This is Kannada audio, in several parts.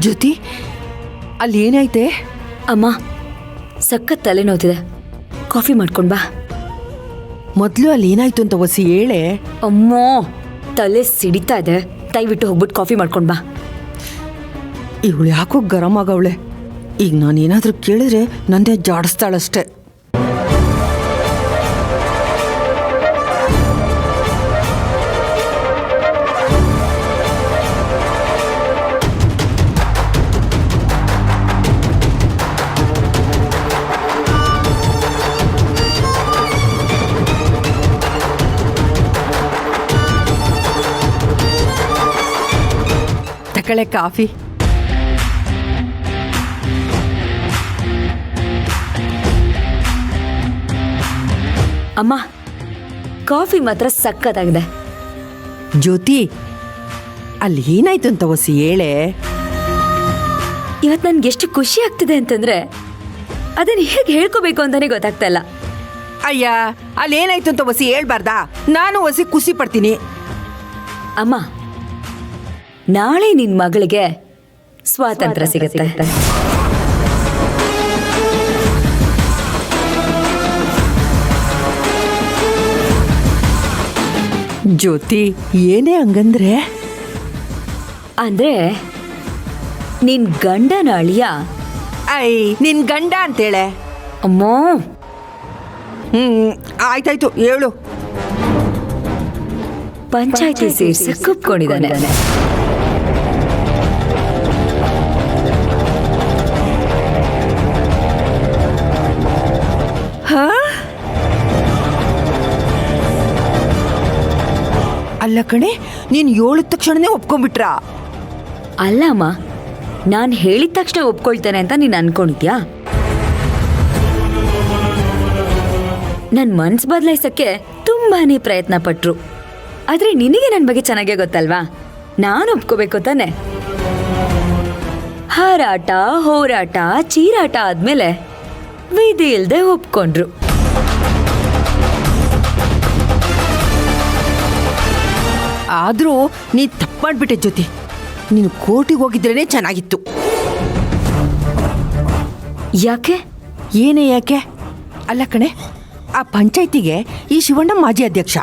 ಜ್ಯೋತಿ, ಅಲ್ಲಿ ಏನಾಯ್ತೆ? ಅಮ್ಮ, ಸಖತ್ ತಲೆನೋತಿದೆ, ಕಾಫಿ ಮಾಡ್ಕೊಂಡ್ ಬಾ. ಮೊದಲು ಅಲ್ಲಿ ಏನಾಯ್ತು ಅಂತ ವಸಿ ಹೇಳೆ. ಅಮ್ಮೋ, ತಲೆ ಸಿಡಿತಾ ಇದೆ, ದಯವಿಟ್ಟು ಹೋಗ್ಬಿಟ್ಟು ಕಾಫಿ ಮಾಡ್ಕೊಂಡ್ ಬಾ. ಇವಳು ಯಾಕೋ ಗರಂ ಆಗವಳೆ. ಈಗ ನಾನೇನಾದ್ರೂ ಕೇಳಿದ್ರೆ ನಂದೇ ಜಾಡಿಸ್ತಾಳಷ್ಟೆ. ತಕಳೆ ಕಾಫಿ. ಅಮ್ಮ, ಕಾಫಿ ಮಾತ್ರ ಸಖತ್ತಾಗಿದೆ. ಜ್ಯೋತಿ, ಅಲ್ಲಿ ಏನಾಯ್ತು ಅಂತ ವಸಿ ಹೇಳೆ. ಇವತ್ತು ನನ್ಗೆ ಎಷ್ಟು ಖುಷಿ ಆಗ್ತಿದೆ ಅಂತಂದ್ರೆ ಅದನ್ನ ಹೇಗೆ ಹೇಳ್ಕೋಬೇಕು ಅಂತಾನೆ ಗೊತ್ತಾಗ್ತಾ ಇಲ್ಲ. ಅಯ್ಯ, ಅಲ್ಲಿ ಏನಾಯ್ತು ಅಂತ ವಸಿ ಹೇಳ್ಬಾರ್ದಾ? ನಾನು ವಸಿ ಖುಷಿ ಪಡ್ತೀನಿ. ಅಮ್ಮ, ನಾಳೆ ನಿನ್ ಮಗಳಿಗೆ ಸ್ವಾತಂತ್ರ್ಯ ಸಿಗುತ್ತೆ. ಜ್ಯೋತಿ, ಏನೇ ಹಂಗಂದ್ರೆ? ಅಂದ್ರೆ ನಿನ್ ಗಂಡನ ಅಳಿಯ. ಐ, ನಿನ್ ಗಂಡ ಅಂತೇಳೆ. ಅಮ್ಮೋ, ಆಯ್ತಾಯ್ತು, ಹೇಳು. ಪಂಚಾಯ್ತಿ ಸೇರಿಸಿ ಕುಪ್ಕೊಂಡಿದ್ದಾನೆ. ಅಲ್ಲ ಕಣೆ, ನೀನ್ ಹೇಳಿದ ತಕ್ಷಣನೇ ಒಪ್ಕೊಂಡ್ಬಿಟ್ರಾ? ಅಲ್ಲ ಅಮ್ಮ, ನಾನು ಹೇಳಿದ ತಕ್ಷಣ ಒಪ್ಕೊಳ್ತೇನೆ ಅಂತ ನೀನು ಅನ್ಕೊಂಡಿದ್ಯಾ? ನನ್ನ ಮನ್ಸು ಬದಲಾಯಿಸಕ್ಕೆ ತುಂಬಾನೇ ಪ್ರಯತ್ನ ಪಟ್ರು. ಆದ್ರೆ ನಿನಗೆ ನನ್ನ ಬಗ್ಗೆ ಚೆನ್ನಾಗೇ ಗೊತ್ತಲ್ವಾ, ನಾನು ಒಪ್ಕೋಬೇಕು ತಾನೆ. ಹಾರಾಟ, ಹೋರಾಟ, ಚೀರಾಟ ಆದ್ಮೇಲೆ ವಿಧಿ ಇಲ್ದೆ ಒಪ್ಕೊಂಡ್ರು. ಆದ್ರೂ ನೀ ತಪ್ಪು ಮಾಡ್ಬಿಟ್ಟೆ ಜ್ಯೋತಿ. ನೀನು ಕೋರ್ಟಿಗೆ ಹೋಗಿದ್ರೇನೆ ಚೆನ್ನಾಗಿತ್ತು. ಯಾಕೆ? ಏನೇ ಯಾಕೆ? ಅಲ್ಲ ಕಣೆ, ಆ ಪಂಚಾಯ್ತಿಗೆ ಈ ಶಿವಣ್ಣ ಮಾಜಿ ಅಧ್ಯಕ್ಷ,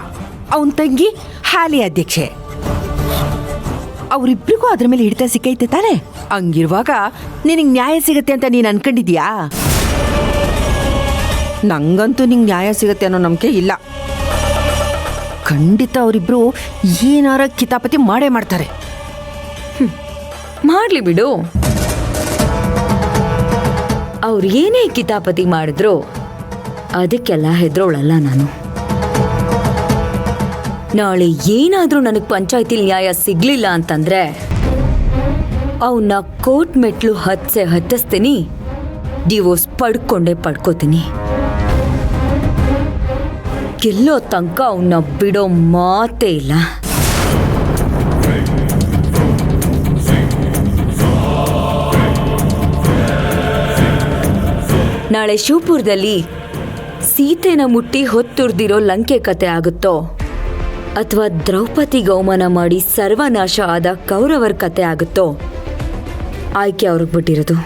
ಅವನ ತಂಗಿ ಹಾಲಿ ಅಧ್ಯಕ್ಷೆ. ಅವರಿಬ್ರಿಗೂ ಅದ್ರ ಮೇಲೆ ಹಿಡಿತ ಸಿಕ್ಕೈತೆ ತಾನೆ. ಹಂಗಿರುವಾಗ ನಿನಗೆ ನ್ಯಾಯ ಸಿಗತ್ತೆ ಅಂತ ನೀನು ಅನ್ಕೊಂಡಿದ್ಯಾ? ನಂಗಂತೂ ನಿಂಗೆ ನ್ಯಾಯ ಸಿಗತ್ತೆ ಅನ್ನೋ ನಂಬಿಕೆ ಇಲ್ಲ. ಖಂಡಿತ ಅವರಿಬ್ರು ಏನಾರ ಕಿತಾಪತಿ ಮಾಡೇ ಮಾಡ್ತಾರೆ. ಮಾಡ್ಲಿ ಬಿಡು. ಅವ್ರು ಏನೇ ಕಿತಾಪತಿ ಮಾಡಿದ್ರು ಅದಕ್ಕೆಲ್ಲ ಹೆದ್ರೋಳಲ್ಲ ನಾನು. ನಾಳೆ ಏನಾದ್ರೂ ನನಗೆ ಪಂಚಾಯ್ತಿಲಿ ನ್ಯಾಯ ಸಿಗ್ಲಿಲ್ಲ ಅಂತಂದ್ರೆ ಅವನ್ನ ಕೋರ್ಟ್ ಮೆಟ್ಲು ಹತ್ತಿಸ್ತೀನಿ, ಡಿವೋರ್ಸ್ ಪಡ್ಕೋತೀನಿ. ಗೆಲ್ಲೋ ತನಕ ಅವನ್ನ ಬಿಡೋ ಮಾತೇ ಇಲ್ಲ. ನಾಳೆ ಶಿವಪುರದಲ್ಲಿ ಸೀತೆನ ಮುಟ್ಟಿ ಹೊತ್ತುರ್ದಿರೋ ಲಂಕೆ ಕತೆ ಆಗುತ್ತೋ ಅಥವಾ ದ್ರೌಪದಿಗೆ ಅವಮಾನ ಮಾಡಿ ಸರ್ವನಾಶ ಆದ ಕೌರವರ ಕತೆ ಆಗುತ್ತೋ, ಆಯ್ಕೆ ಅವ್ರಿಗೆ ಬಿಟ್ಟಿರೋದು.